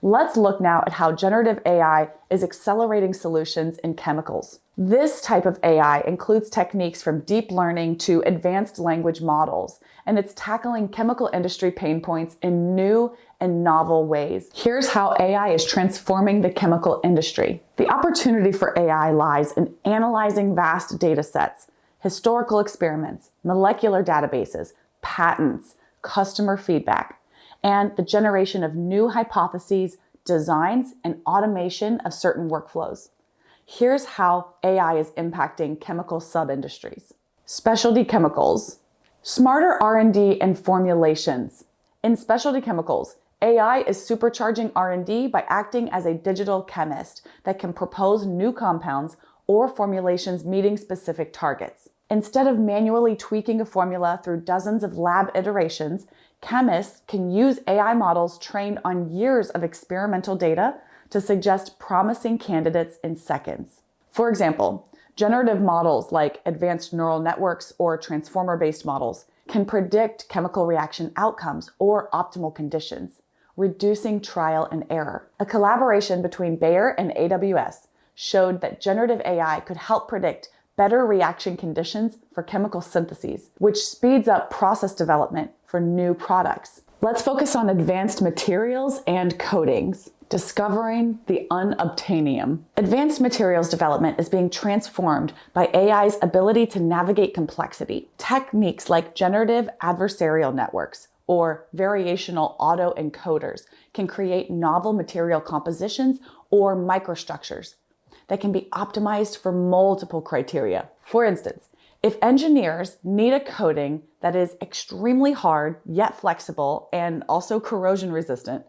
Let's look now at how generative AI is accelerating solutions in chemicals. This type of AI includes techniques from deep learning to advanced language models, and it's tackling chemical industry pain points in new and novel ways. Here's how AI is transforming the chemical industry. The opportunity for AI lies in analyzing vast data sets, historical experiments, molecular databases, patents, customer feedback, and the generation of new hypotheses, designs, and automation of certain workflows. Here's how AI is impacting chemical sub-industries. Specialty chemicals. Smarter R&D and formulations. In specialty chemicals, AI is supercharging R&D by acting as a digital chemist that can propose new compounds or formulations meeting specific targets. Instead of manually tweaking a formula through dozens of lab iterations, chemists can use AI models trained on years of experimental data to suggest promising candidates in seconds. For example, generative models like advanced neural networks or transformer-based models can predict chemical reaction outcomes or optimal conditions, reducing trial and error. A collaboration between Bayer and AWS showed that generative AI could help predict better reaction conditions for chemical syntheses, which speeds up process development for new products. Let's focus on advanced materials and coatings. Discovering the unobtainium. Advanced materials development is being transformed by AI's ability to navigate complexity. Techniques like generative adversarial networks or variational autoencoders can create novel material compositions or microstructures that can be optimized for multiple criteria. For instance, if engineers need a coating that is extremely hard yet flexible and also corrosion resistant,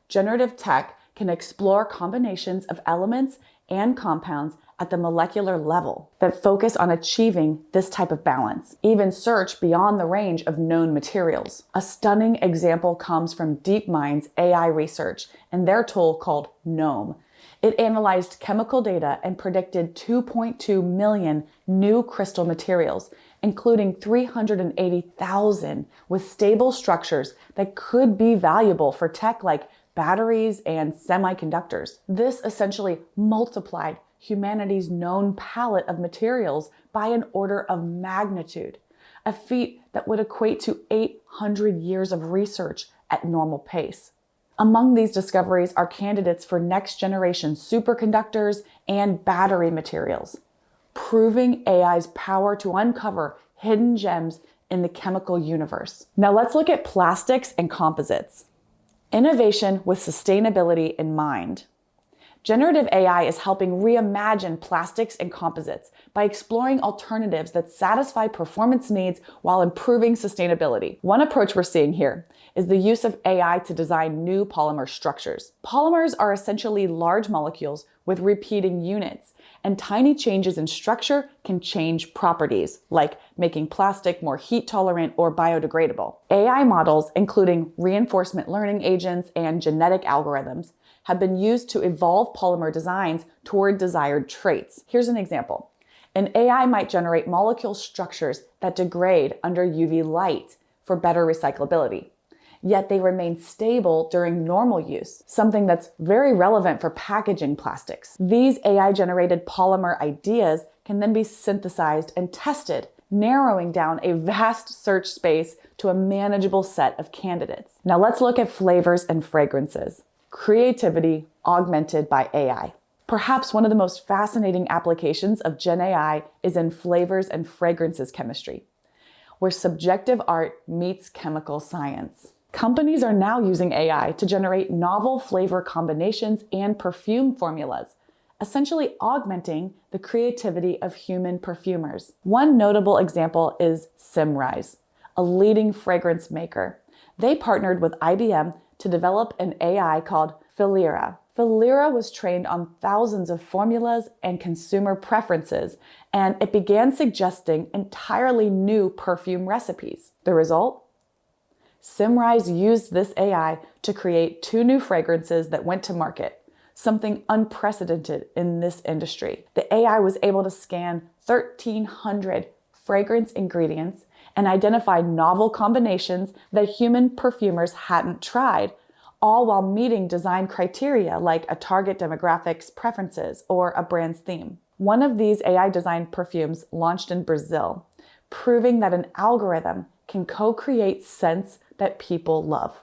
generative tech can explore combinations of elements and compounds at the molecular level that focus on achieving this type of balance, even search beyond the range of known materials. A stunning example comes from DeepMind's AI research and their tool called GNOME. It analyzed chemical data and predicted 2.2 million new crystal materials, including 380,000 with stable structures that could be valuable for tech like batteries and semiconductors. This essentially multiplied humanity's known palette of materials by an order of magnitude, a feat that would equate to 800 years of research at normal pace. Among these discoveries are candidates for next-generation superconductors and battery materials, proving AI's power to uncover hidden gems in the chemical universe. Now let's look at plastics and composites. Innovation with sustainability in mind. Generative AI is helping reimagine plastics and composites by exploring alternatives that satisfy performance needs while improving sustainability. One approach we're seeing here is the use of AI to design new polymer structures. Polymers are essentially large molecules with repeating units, and tiny changes in structure can change properties, like making plastic more heat tolerant or biodegradable. AI models, including reinforcement learning agents and genetic algorithms, have been used to evolve polymer designs toward desired traits. Here's an example. An AI might generate molecule structures that degrade under UV light for better recyclability, yet they remain stable during normal use, something that's very relevant for packaging plastics. These AI-generated polymer ideas can then be synthesized and tested, narrowing down a vast search space to a manageable set of candidates. Now let's look at flavors and fragrances. Creativity augmented by AI. Perhaps one of the most fascinating applications of Gen AI is in flavors and fragrances chemistry, where subjective art meets chemical science. Companies are now using AI to generate novel flavor combinations and perfume formulas, essentially augmenting the creativity of human perfumers. One notable example is Symrise, a leading fragrance maker. They partnered with IBM to develop an AI called Philera. Philera was trained on thousands of formulas and consumer preferences, and it began suggesting entirely new perfume recipes. The result? Symrise used this AI to create 2 new fragrances that went to market, something unprecedented in this industry. The AI was able to scan 1,300 fragrance ingredients and identify novel combinations that human perfumers hadn't tried, all while meeting design criteria like a target demographics preferences or a brand's theme. One of these AI-designed perfumes launched in Brazil, proving that an algorithm can co-create scents that people love.